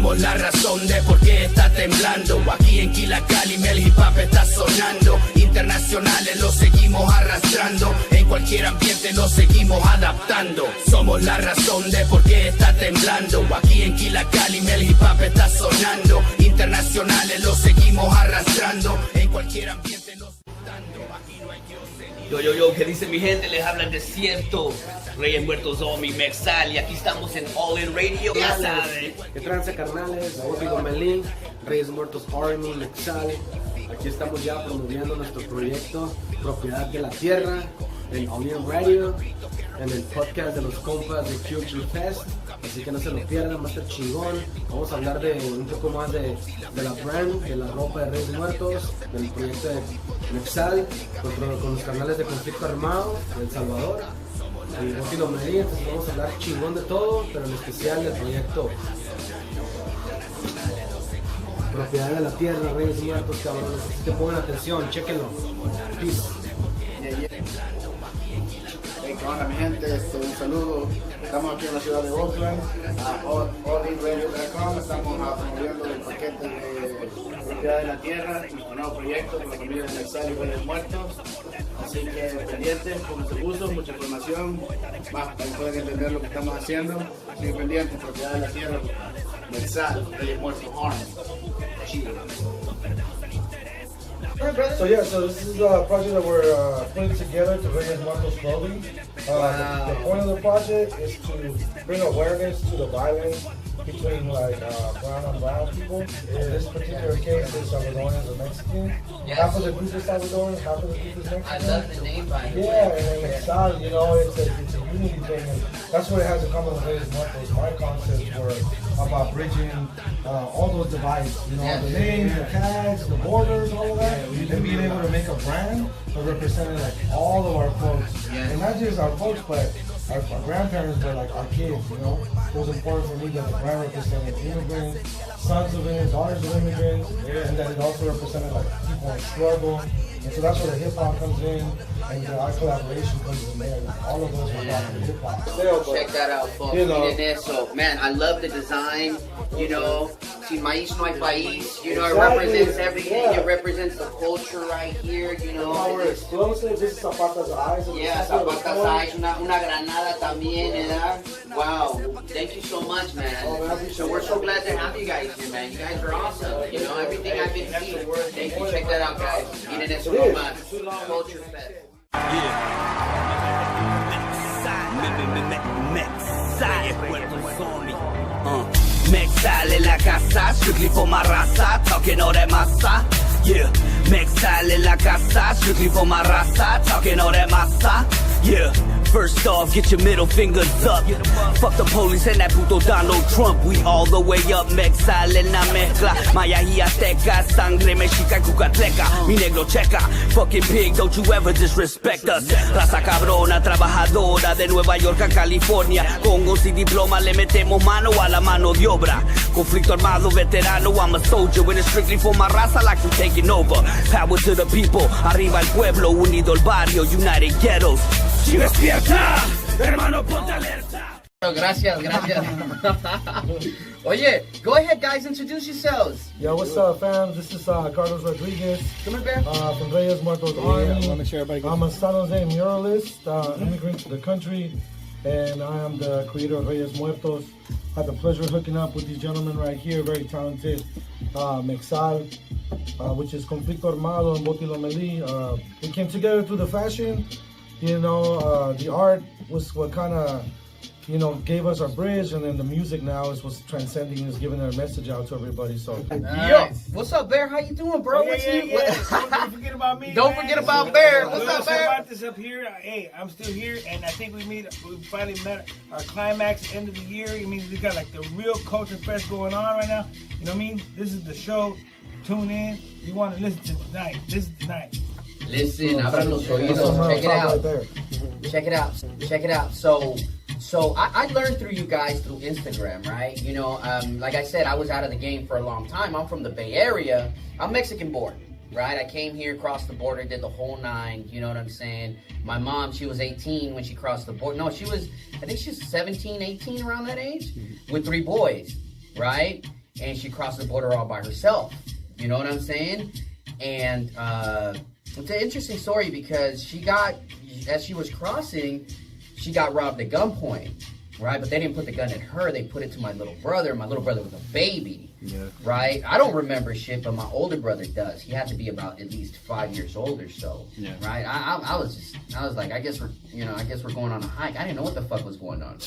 Somos la razón de por qué está temblando. Aquí en Quilacali el hip hop está sonando. Internacionales lo seguimos arrastrando. En cualquier ambiente nos seguimos adaptando. Somos la razón de por qué está temblando. Aquí en Quilacali el hip hop está sonando. Internacionales lo seguimos arrastrando. En cualquier ambiente nos adaptando. Aquí no hay Yo, ¿qué dice mi gente? Les habla el desierto, Reyes Muertos Army, Mexal, y aquí estamos en All In Radio, ya saben. ¿Qué trance, carnales? Oakland Reyes Muertos Army, Mexal. Aquí estamos ya promoviendo nuestro proyecto Propiedad de la Tierra en All In Radio, en el podcast de los compas de CultureFest. Así que no se lo pierdan, va a estar chingón. Vamos a hablar de un poco más de la brand, de la ropa de Reyes Muertos, del proyecto de Mexal, con los canales de conflicto armado de El Salvador. Y entonces vamos a hablar chingón de todo, pero en especial del proyecto Propiedad de la Tierra, Reyes Muertos, cabrones. Así que pongan atención, chequenlo. Peace. ¿Qué onda, mi gente? Un saludo. Estamos aquí en la ciudad de Oakland, a allinradio.com. Estamos promoviendo el paquete de Propiedad de la Tierra, nuestro nuevo proyecto con la familia de Mexal y Reyes Muertos. Así que pendientes, con mucho gusto, mucha información. Para que puedan entender lo que estamos haciendo. Así que pendientes, Propiedad de la Tierra, Mexal, Reyes Muertos Army. So this is a project that we're putting together to Reyes Muertos clothing. The point of the project is to bring awareness to the violence between brown and brown people. In this particular case, it's Salvadorians and Mexicans. Yes. Half of the group is Salvadorian, half of the group is Mexican. I love the name by the Yeah, and then Mexal, it's a unity thing, and that's what it has in common with Reyes Muertos. My concepts were about bridging all those divides, Yes. the names, the tags, the borders, all of that, and being able to make a brand that represented all of our folks, Yes. and not just our folks, but our grandparents, but our kids. It was important for me that the brand represented immigrants, sons of immigrants, daughters of immigrants, and that it also represented people in struggle. And so that's where the hip hop comes in, and our collaboration comes in there. All of us are about hip hop. Check that out, folks. Miren eso. Man, I love the design. Sin maíz no hay país. It represents everything. Yeah. It represents the culture right here. Our explosive, this is Zapata's eyes. Yeah, Zapata's eyes, una granada también, ¿verdad? Wow, thank you so much, man. So we're so glad to have you guys here, man. You guys are awesome. Everything I've been seeing. Thank you. Check that out, guys. Miren eso nomás. CultureFest. Mexal en la casa, strictly for my raza, talking all that masa. Yeah, Mexal en la casa, strictly for my raza, talking all that masa. Yeah, first off, get your middle fingers up. Fuck the police and that puto Donald Trump. We all the way up, Mexal en la mezcla. Maya y azteca, sangre mexica y cucatleca. Mi negro checa, fucking pig, don't you ever disrespect us. Raza cabrona, trabajadora de Nueva York a California. Congos y diploma, le metemos mano a la mano de obra. Conflicto armado, veterano, I'm a soldier. When it's strictly for my raza, like we taking over. Power to the people, arriba el pueblo, unido el barrio, united ghettos. Si despierta, hermano, ponte alerta. Gracias. Oye, go ahead, guys, introduce yourselves. Yo, what's up, fam? This is Carlos Rodriguez. Come here, bear. From Reyes Muertos Army. I'm a San Jose muralist, immigrant to the country, and I am the creator of Reyes Muertos. I had the pleasure of hooking up with these gentlemen right here, very talented, Mexal, which is Conflicto Armado and Boti Lomelí. We came together through the fashion. The art was what kind of, gave us our bridge, and then the music now is what's transcending, is giving our message out to everybody. So, Yo, what's up, Bear? How you doing, bro? Don't forget about me. Don't forget about Bear. What's up, Bear? About this up here. Hey, I'm still here, and I think we finally met our climax end of the year. I mean, we got the real CultureFest going on right now. You know what I mean? This is the show. Tune in. You want to listen to tonight. Listen tonight. Listen, abran los oídos. Check it out. So I learned through you guys through Instagram, right? Like I said, I was out of the game for a long time. I'm from the Bay Area. I'm Mexican born, right? I came here, crossed the border, did the whole nine, you know what I'm saying? My mom, she was 18 when she crossed the border. No, I think she was 17, 18, around that age, with 3 boys, right? and she crossed the border all by herself. You know what I'm saying? And it's an interesting story because as she was crossing, she got robbed at gunpoint, right? But they didn't put the gun at her. They put it to my little brother. My little brother was a baby, right? I don't remember shit, but my older brother does. He had to be about at least 5 years old or so, right? I was like, I guess we're going on a hike. I didn't know what the fuck was going on.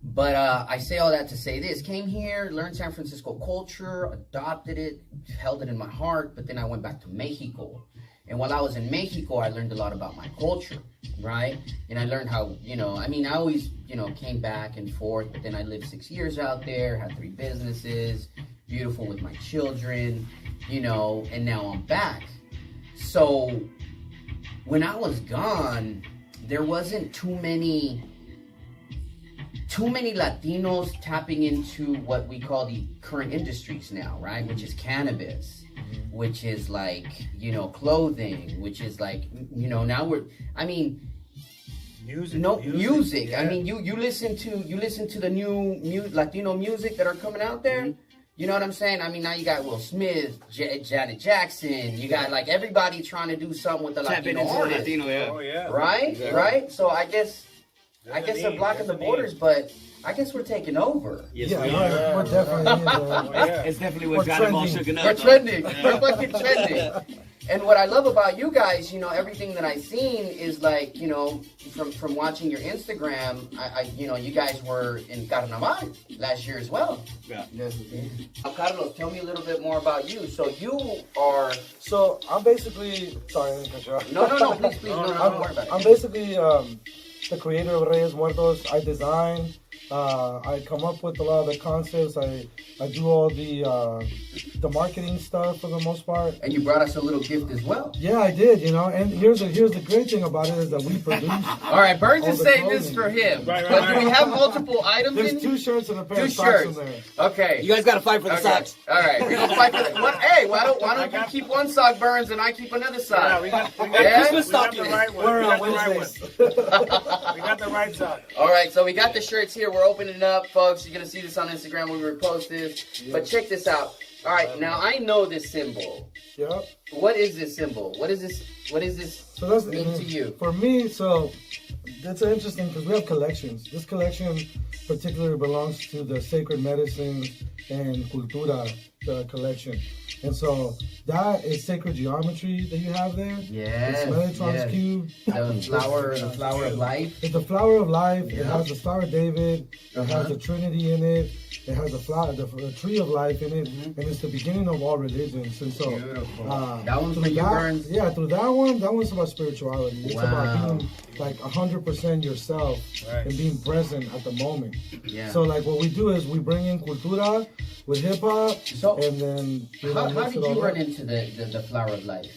But I say all that to say this. Came here, learned San Francisco culture, adopted it, held it in my heart, but then I went back to Mexico. And while I was in Mexico, I learned a lot about my culture, right? And I learned how, I always, came back and forth, but then I lived 6 years out there, had 3 businesses, beautiful with my children, and now I'm back. So when I was gone, there wasn't too many Latinos tapping into what we call the current industries now, right? Which is cannabis, which is like, clothing, which is like, now music. Yeah. I mean, you listen to the new Latino music that are coming out there. You know what I'm saying? I mean, now you got Will Smith, Janet Jackson. You got like everybody trying to do something with the Latino artist. Latino, yeah. Oh, yeah. Right? Exactly. Right? So I guess they're blocking the borders, but I guess we're taking over. Yes, Yeah, we are. we're definitely It's definitely what We're got them all trending. shooken up. We're trending. We're fucking trending. And what I love about you guys, everything that I've seen is like, from watching your Instagram, you guys were in Carnaval last year as well. Yeah. Yes, indeed. Now, Carlos, tell me a little bit more about you. So you are... So I'm basically sorry, I didn't cut you off. No, please, no, don't worry about I'm it. basically the creator of Reyes Muertos. I design. I come up with a lot of the concepts. I do all the marketing stuff for the most part. And you brought us a little gift as well. Yeah, I did. And here's the great thing about it is that we produce. All right, Burns all is the saying this clothing. for him. Right, But right. do we have multiple items There's in? 2 shirts and a pair 2 of socks in shirts. there. Okay. You guys got to fight for the Okay. socks. All right, we're gonna fight for that. Why don't you keep one sock, Burns, and I keep another sock? Yeah, we got Yeah? Christmas stocking. We got the right one. We're We on got the right one. Wednesdays. We got the right sock. All right, so we got the shirts here. We're opening it up, folks. You're gonna see this on Instagram when we repost this. But check this out. All right, now I know this symbol. Yeah. What is this symbol? What is this? So that's mean to you? For me, so that's interesting because we have collections. This collection particularly belongs to the Sacred Medicines and Cultura collection. And so that is sacred geometry that you have there. Yes. It's Metatron's yes. cube. The flower of life. It's the flower of life. It Yeah. has the Star of David. It has the Trinity in it. It has the tree of life in it, and it's the beginning of all religions. And so, Beautiful. That one's through for you, Burns. Yeah, through that one's about spirituality. It's Wow. about being like 100% yourself and being present at the moment. Yeah. So like what we do is we bring in cultura with hip hop, So, and then How mix did it all you up. run into the flower of life?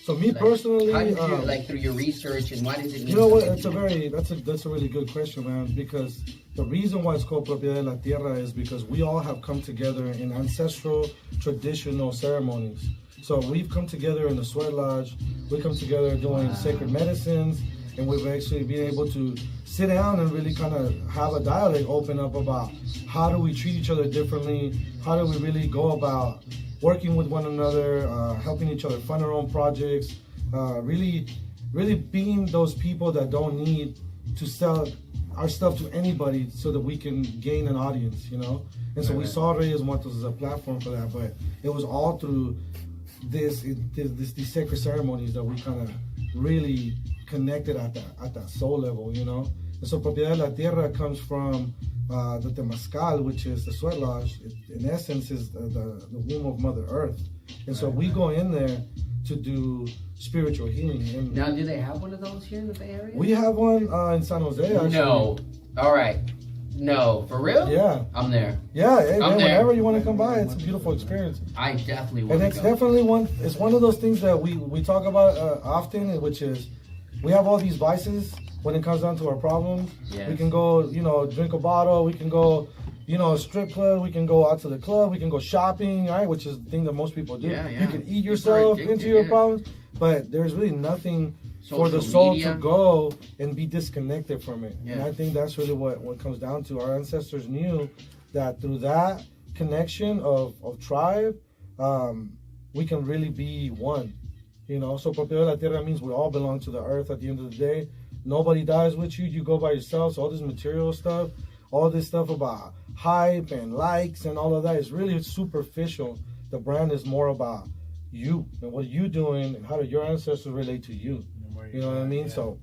So me Like, personally, how did you through your research and why does it mean you know what? something That's a really good question, man. Because the reason why it's called Propiedad De La Tierra is because we all have come together in ancestral, traditional ceremonies. So we've come together in the sweat lodge. We come together doing sacred medicines, and we've actually been able to sit down and really kind of have a dialogue open up about how do we treat each other differently? How do we really go about working with one another, helping each other fund our own projects, really being those people that don't need to sell our stuff to anybody so that we can gain an audience, And so we saw Reyes Muertos as a platform for that, but it was all through these sacred ceremonies that we kind of really connected at that soul level, And so Propiedad De La Tierra comes from the Temazcal, which is the sweat lodge. It, in essence, is the womb of Mother Earth. And so we go in there to do spiritual healing. And Now, do they have one of those here in the Bay Area? we have one in San Jose, actually. No. All right. No, for real? Yeah. I'm there. Yeah, hey, I'm man, there. whenever you want to come by, it's a beautiful experience. I definitely want And to it's go. definitely it's one of those things that we talk about often, which is we have all these vices when it comes down to our problems. Yes. We can go, drink a bottle, we can go, strip club, we can go out to the club, we can go shopping, right? Which is the thing that most people do. Yeah, yeah. You can eat People are yourself addicted, into your yeah. problems, but there's really nothing for the Social soul media. to go and be disconnected from it. And Yeah. I think that's really what comes down to. Our ancestors knew that through that, connection of tribe, we can really be one. You know, so Propiedad De La Tierra means we all belong to the earth at the end of the day. Nobody dies with you. You go by yourself. So all this material stuff, all this stuff about hype and likes and all of that is really superficial. The brand is more about you and what you're doing and how do your ancestors relate to you. You know what I mean? So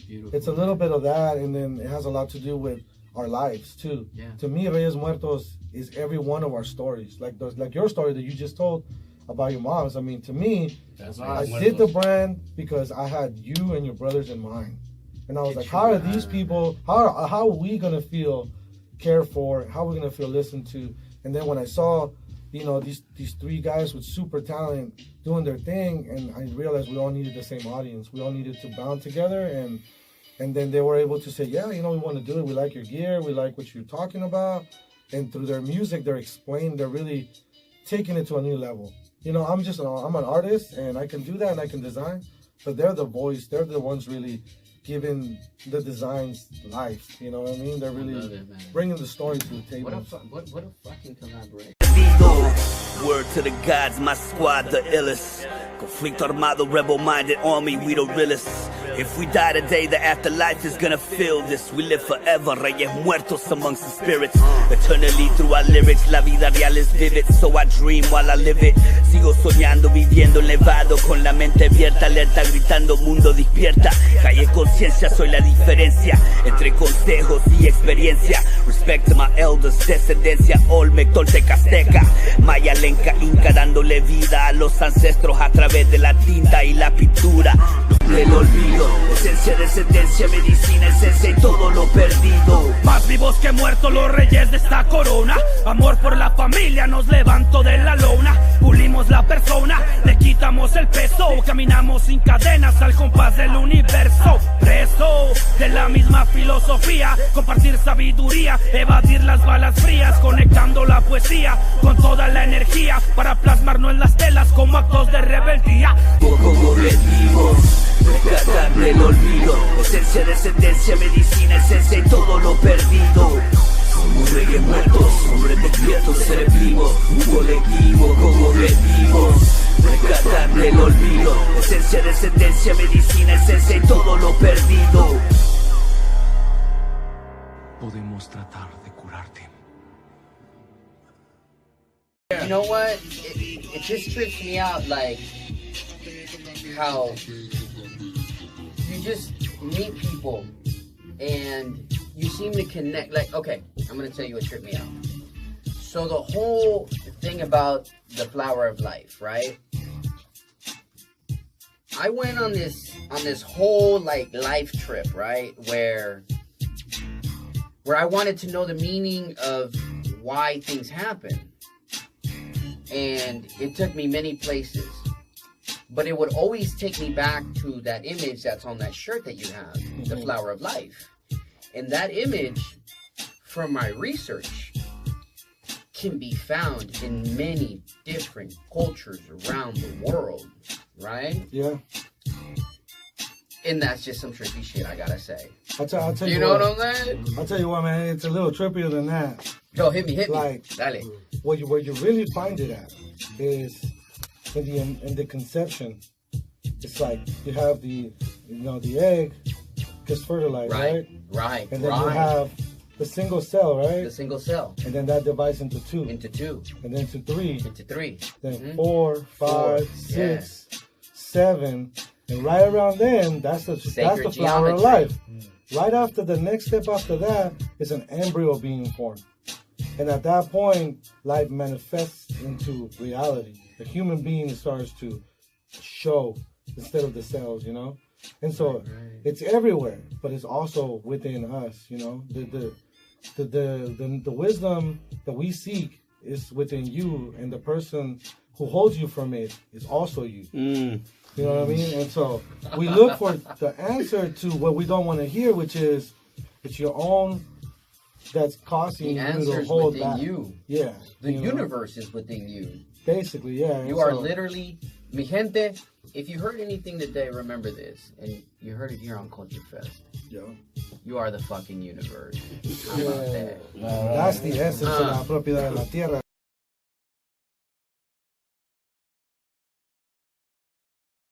it's a little bit of that, and then it has a lot to do with our lives too. To me, Reyes Muertos is every one of our stories. Like your story that you just told about your moms. I mean, to me, I did the brand because I had you and your brothers in mind. And I was like, how are these people, how are we going to feel cared for? How are we going to feel listened to? And then when I saw, you know, these three guys with super talent doing their thing, and I realized we all needed the same audience. We all needed to bond together, and then they were able to say, yeah, you know, we want to do it. We like your gear. We like what you're talking about. And through their music, they're really taking it to a new level. You know, I'm an artist, and I can do that, and I can design, but they're the voice. They're the ones really giving the designs life. You know what I mean? They're really bringing the story to the table. What a fucking collaboration. Word to the gods, my squad, the illest. Conflicto armado, rebel-minded army, we the realest. If we die today, the afterlife is gonna feel this. We live forever, Reyes Muertos amongst the spirits. Eternally through our lyrics, la vida real is vivid. So I dream while I live it. Sigo soñando, viviendo elevado, con la mente abierta, alerta, gritando, mundo despierta. Calle conciencia, soy la diferencia entre consejos y experiencia. Respect to my elders, descendencia Olmec, Tolteca, Azteca, Maya, Lenca, Inca, dándole vida a los ancestros a través de la tinta y la pintura. Del olvido, esencia, descendencia, medicina, esencia y todo lo perdido. Más vivos que muertos los reyes de esta corona. Amor por la familia nos levantó de la lona. Pulimos la persona, le quitamos el peso. Caminamos sin cadenas al compás del universo. Preso de la misma filosofía, compartir sabiduría, evadir las balas frías, conectando la poesía con toda la energía para plasmarnos en las telas como actos de rebeldía. Como objetivos, rescatar del olvido, esencia, descendencia, medicina, esencia y todo lo perdido. Somos Reyes Muertos, hombres despiertos, seres vivos, un colectivo con objetivos. Rescatar del olvido, esencia, descendencia, medicina, esencia y todo lo perdido. Podemos tratar de curarte. You know what? It just trips me out, like how you just meet people and you seem to connect. Like, okay, I'm gonna tell you what tripped me out. So the whole thing about the flower of life, right? I went on this whole like life trip, right? Where I wanted to know the meaning of why things happen. And it took me many places. But it would always take me back to that image that's on that shirt that you have, the flower of life. And that image, from my research, can be found in many different cultures around the world, right? Yeah. And that's just some trippy shit, I gotta say. I'll tell you know what I'm saying? I'll tell you what, man, it's a little trippier than that. Go, hit me. Like, Dale. Where you really find it at is in the conception. It's like you have the egg gets fertilized, right? Right. And then you have the single cell, right? The single cell. And then that divides into two. And then to three. Then 4, 5, 6, 7. And right around then, that's the flower of life. Right after the next step after that is an embryo being formed. And at that point, life manifests into reality. The human being starts to show instead of the cells, you know? And so it's everywhere, but it's also within us, you know? The wisdom that we seek is within you, and the person who holds you from it is also you. You know what I mean? And so we look for the answer to what we don't want to hear, which is it's your own that's causing you to hold back. You. Yeah. The universe is within you. Basically, yeah. You are literally, mi gente, if you heard anything today, remember this. And you heard it here on CultureFest. Yeah. You are the fucking universe. How about that? That's the essence of la Propiedad De La Tierra.